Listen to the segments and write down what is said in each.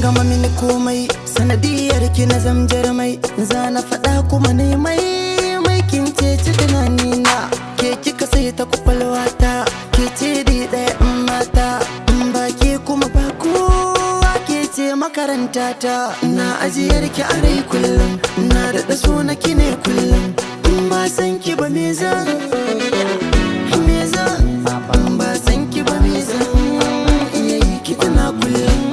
gama mini komai sanadiyar ki na zamjar mai za na faɗa kuma ne mai kin ce tunani na ke kika sai ta kwakwalwata ke ce di ɗaya in mata in baki kuma ba kowa ke ce makaranta ta na ajiyar ki a rai kullum na daɗa so na ki ne kullum in ba san ki ba me zan in ba san ki ba me zan iya yi ki tana kullum.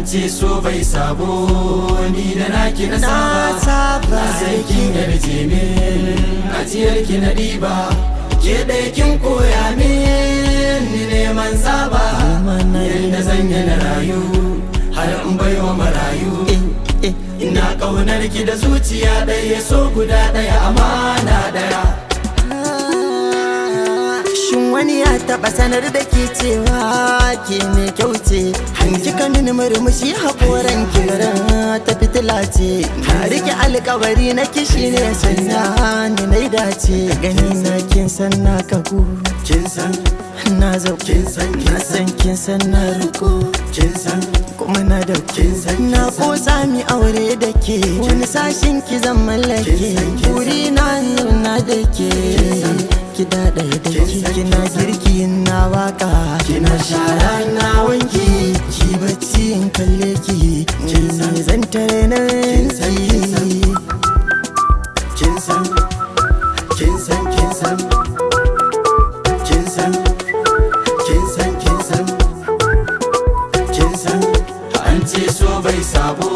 ce so bai sabo ni da naki na saba sai kin yarje min ajiyar ki na diba ke dai kin koya min ni neman saba yadda zan yi na rayu har in baiwa marayu ina kaunar ki da zuciya ɗaya so guda ɗaya amana ɗaya. Shin wani ya taɓa sanar da ke cewa ke mai kyau ce hanki ka mini murmushi haƙoran kiran ta fitila ce na rike alƙawari na kishi ne sanya ni na dace gani na kin san na kagu kin san na zau kin san na riko kin san kuma na da na kosa mi aure da ke wani sashin ki zan mallake buri na nuna da ke ki daɗa da ki kina girki na waka kina shara na wanki ki bacci in kalle ki ne zan tare na kin san kin san kin san kin san kin san kin san kin san kin san an ce so bai sabo